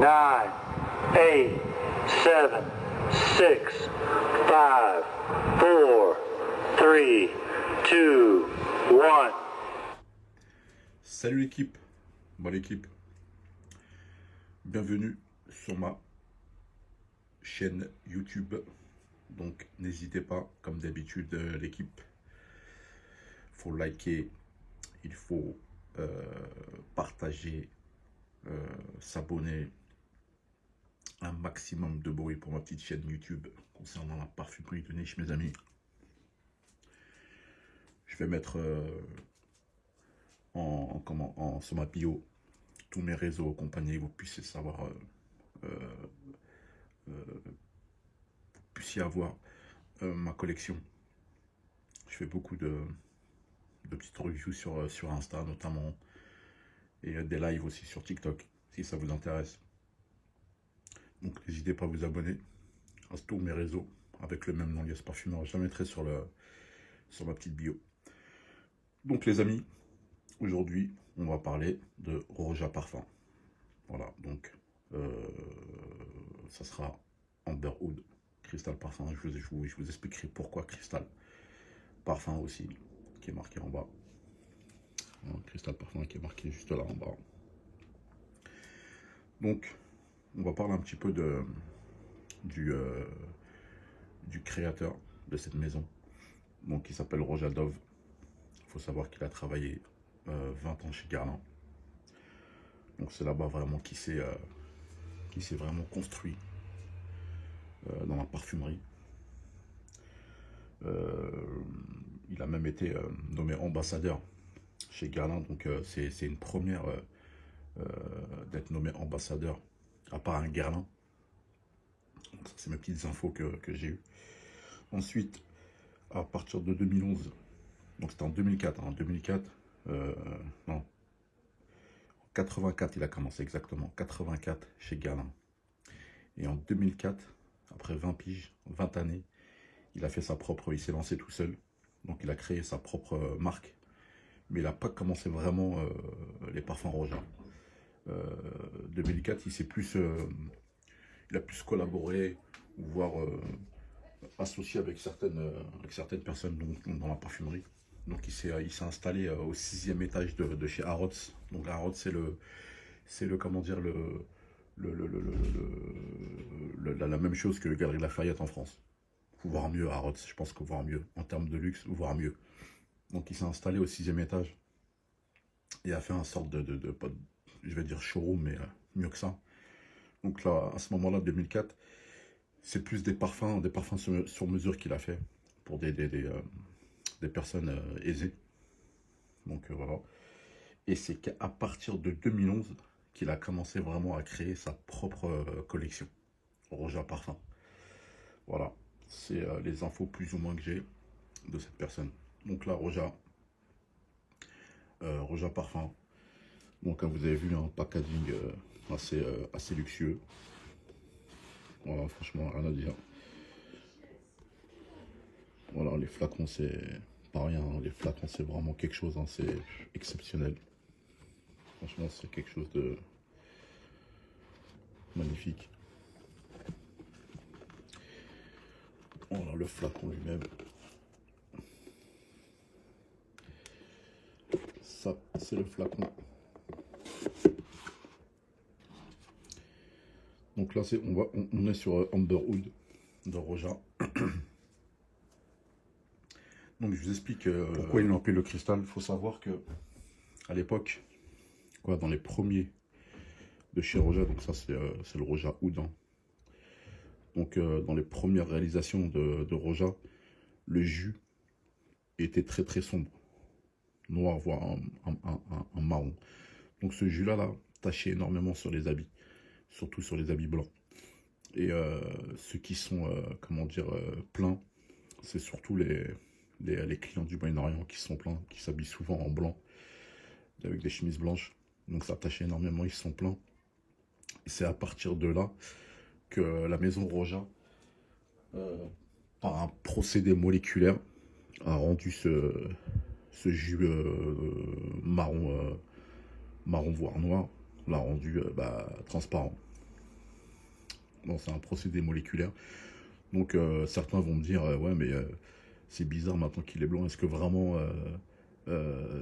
9, 8, 7, 6, 5, 4, 3, 2, 1. Salut l'équipe, bonne équipe. Bienvenue sur ma chaîne YouTube. Donc n'hésitez pas, comme d'habitude, l'équipe, il faut liker, il faut partager, s'abonner. Un maximum de bruit pour ma petite chaîne YouTube concernant la parfumerie de niche, mes amis. Je vais mettre sur ma bio tous mes réseaux compagnie, vous puissiez savoir, vous puissiez avoir ma collection. Je fais beaucoup de petites reviews sur Insta notamment, et des lives aussi sur TikTok si ça vous intéresse. Donc n'hésitez pas à vous abonner à tous mes réseaux avec le même nom, Yes Parfumeur. Je la mettrai sur ma petite bio. Donc les amis, aujourd'hui on va parler de Roja Parfum. Voilà, donc ça sera Amber Oud, Cristal Parfum. Je vous expliquerai pourquoi Cristal Parfum aussi, qui est marqué en bas. Cristal Parfum qui est marqué juste là en bas. Donc on va parler un petit peu du créateur de cette maison, donc qui s'appelle Roja Dove. Il faut savoir qu'il a travaillé 20 ans chez Guerlain. Donc c'est là-bas vraiment qui s'est vraiment construit dans la parfumerie. Il a même été nommé ambassadeur chez Guerlain, donc c'est une première d'être nommé ambassadeur à part un Guerlain. Ça, c'est mes petites infos que j'ai eues. Ensuite, à partir de 2011, donc c'était en 2004, en 2004, non, en 84 il a commencé exactement, 84 chez Guerlain. Et en 2004, après 20 piges, 20 années, il s'est lancé tout seul, donc il a créé sa propre marque, mais il n'a pas commencé vraiment les parfums Roja. 2004, il a plus collaboré, voire associé avec certaines personnes dans la parfumerie. Donc il s'est installé au 6e étage de chez Harrods. Donc Harrods, c'est le comment dire la même chose que Galeries Lafayette en France. Voire mieux Harrods, je pense que voire mieux en termes de luxe, voire mieux. Donc il s'est installé au 6e étage et a fait un sorte je vais dire showroom, mais mieux que ça. Donc là, à ce moment-là, 2004, c'est plus des parfums sur mesure qu'il a fait pour des personnes aisées. Donc voilà. Et c'est qu'à partir de 2011 qu'il a commencé vraiment à créer sa propre collection, Roja Parfum. Voilà, c'est les infos plus ou moins que j'ai de cette personne. Donc là, Roja Parfum. Donc vous avez vu un packaging assez luxueux. Voilà, franchement, rien à dire. Voilà, les flacons, c'est pas rien. Les flacons, c'est vraiment quelque chose, hein, c'est exceptionnel. Franchement, c'est quelque chose de magnifique. Voilà, le flacon lui-même. Ça, c'est le flacon. Donc là, on est sur Amber Oud de Roja. Donc je vous explique pourquoi ils l'ont appelé le cristal. Il faut savoir que à l'époque, dans les premiers de chez Roja, donc ça c'est le Roja Oud. Hein. Donc dans les premières réalisations de Roja, le jus était très très sombre, noir, voire un marron. Donc ce jus-là, tachait énormément sur les habits, surtout sur les habits blancs. Et ceux qui sont, pleins, c'est surtout les clients du Moyen-Orient qui sont pleins, qui s'habillent souvent en blanc, avec des chemises blanches. Donc ça tachait énormément, ils sont pleins. Et c'est à partir de là que la maison Roja, par un procédé moléculaire, a rendu ce jus marron voire noir, l'a rendu transparent. Bon, c'est un procédé moléculaire. Donc certains vont me dire, ouais, mais c'est bizarre maintenant qu'il est blanc. Est-ce que vraiment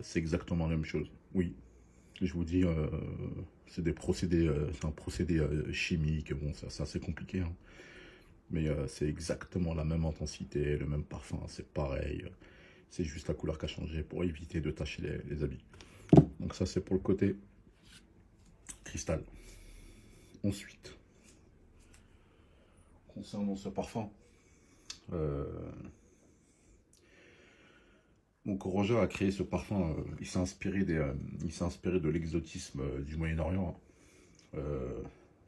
c'est exactement la même chose? Oui, je vous dis, c'est des procédés, c'est un procédé chimique. Bon, c'est assez compliqué, hein. Mais c'est exactement la même intensité, le même parfum, c'est pareil. C'est juste la couleur qui a changé pour éviter de tacher les habits. Donc ça, c'est pour le côté cristal. Ensuite, concernant ce parfum, donc Roja a créé ce parfum, il s'est inspiré de l'exotisme du Moyen-Orient,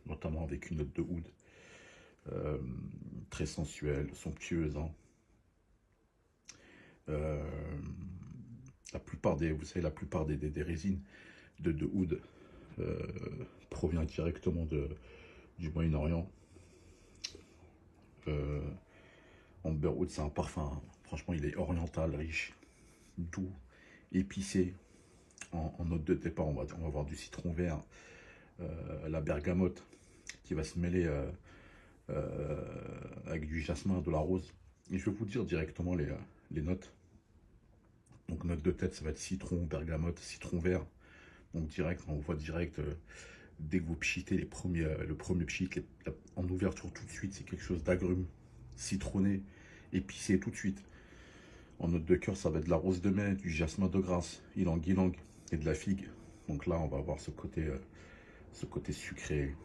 notamment avec une note de oud, très sensuelle, somptueuse, hein. Vous savez, la plupart des résines de oud provient directement du Moyen-Orient. Amber Oud, c'est un parfum, hein. Franchement, il est oriental, riche, doux, épicé. En note de départ, on va avoir du citron vert, la bergamote qui va se mêler avec du jasmin, de la rose. Et je vais vous dire directement les notes. Donc note de tête, ça va être citron, bergamote, citron vert. Donc direct, on voit direct, dès que vous pchitez le premier pchit, en ouverture tout de suite, c'est quelque chose d'agrume, citronné, épicé tout de suite. En note de cœur, ça va être de la rose de mai, du jasmin de grasse, ylang-ylang et de la figue. Donc là, on va avoir ce côté sucré,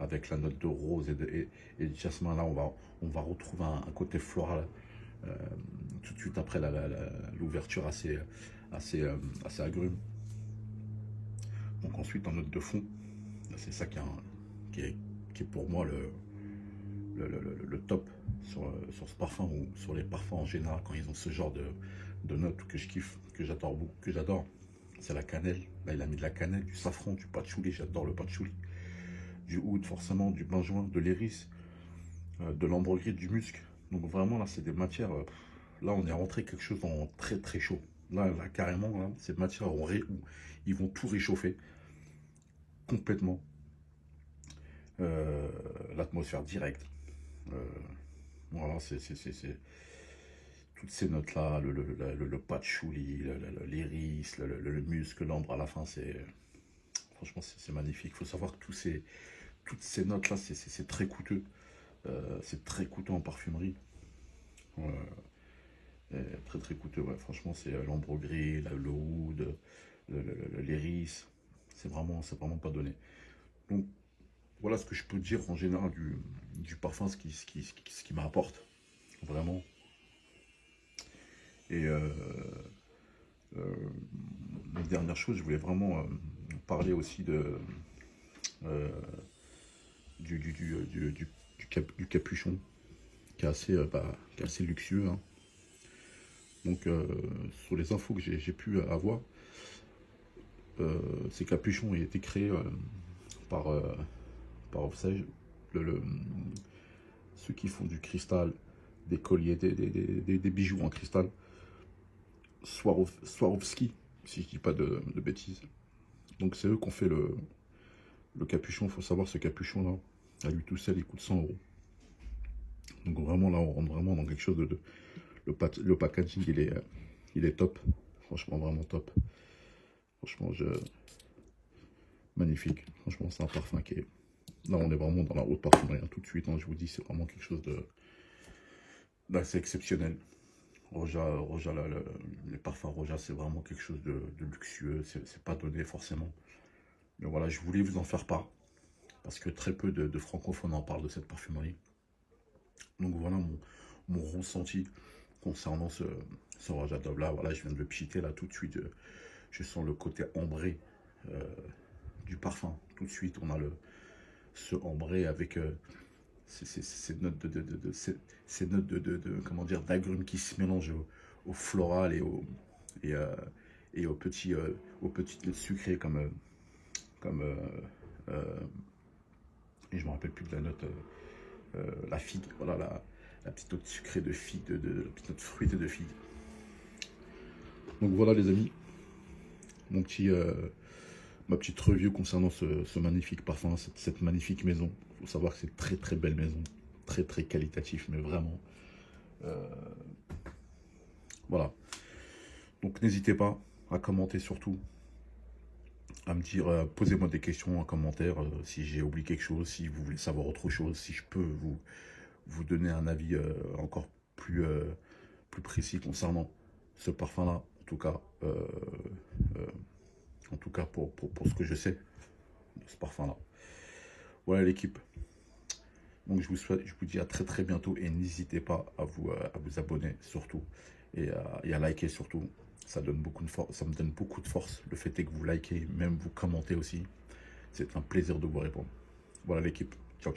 avec la note de rose et de jasmin. Là, on va retrouver un côté floral tout de suite après l'ouverture assez agrume. Donc ensuite, en note de fond, c'est ça qui est pour moi le top sur ce parfum, ou sur les parfums en général, quand ils ont ce genre de notes que je kiffe, que j'adore. C'est la cannelle. Là, il a mis de la cannelle, du safran, du patchouli. J'adore le patchouli. Du oud, forcément, du benjoin, de l'iris, de l'ambre gris, du musc. Donc vraiment, là, c'est des matières... là, on est rentré quelque chose en très très chaud. Là carrément, là, ces matières où ils vont tout réchauffer complètement. L'atmosphère directe. Voilà, c'est toutes ces notes-là, le patchouli, l'iris, le musc, l'ambre à la fin, franchement, c'est magnifique. Il faut savoir que toutes ces notes-là, c'est très coûteux. C'est très coûteux en parfumerie. Très très coûteux, ouais. Franchement, c'est l'ambre gris, le oud, l'iris. C'est vraiment pas donné. Donc, voilà ce que je peux dire en général du parfum, ce qui m'apporte vraiment. Et une dernière chose, je voulais vraiment parler aussi du capuchon, qui est assez luxueux, hein. Donc, sur les infos que j'ai pu avoir, ces capuchons ont été créés par, vous savez, ceux qui font du cristal, des colliers, des bijoux en cristal. Swarovski, si je dis pas de bêtises. Donc c'est eux qui ont fait le capuchon. Il faut savoir, ce capuchon-là, à lui tout seul, il coûte 100 €. Donc vraiment, là, on rentre vraiment dans quelque chose le packaging, il est top. Franchement, vraiment top. Franchement, magnifique. Franchement, c'est un parfum qui est... Là, on est vraiment dans la haute parfumerie, hein, tout de suite, hein, je vous dis, c'est vraiment quelque chose d'assez exceptionnel. Roja, les parfums Roja, c'est vraiment quelque chose de luxueux. C'est pas donné forcément. Mais voilà, je voulais vous en faire part, parce que très peu de francophones en parlent de cette parfumerie. Donc voilà mon ressenti concernant ce Roja Dove là. Voilà, je viens de le pchiter là tout de suite. Je sens le côté ambré du parfum. Tout de suite, on a ce ambré avec ces notes comment dire, d'agrumes qui se mélangent au floral et aux petites notes sucrées comme et je me rappelle plus de la note, la figue. Voilà, la petite note sucrée de figue, la petite note fruitée de figue. Donc voilà les amis, mon petit ma petite review concernant ce magnifique parfum, cette magnifique maison. Il faut savoir que c'est une très belle maison, très qualitatif, mais vraiment. Voilà. Donc n'hésitez pas à commenter surtout, à me dire, posez-moi des questions en commentaire, si j'ai oublié quelque chose, si vous voulez savoir autre chose, si je peux vous donner un avis encore plus précis concernant ce parfum-là. En tout cas pour ce que je sais de ce parfum-là. Voilà l'équipe. Donc je vous dis à très bientôt et n'hésitez pas à vous abonner surtout et à liker surtout. Ça donne beaucoup de force, ça me donne beaucoup de force. Le fait est que vous likez, même vous commentez aussi. C'est un plaisir de vous répondre. Voilà l'équipe. Ciao.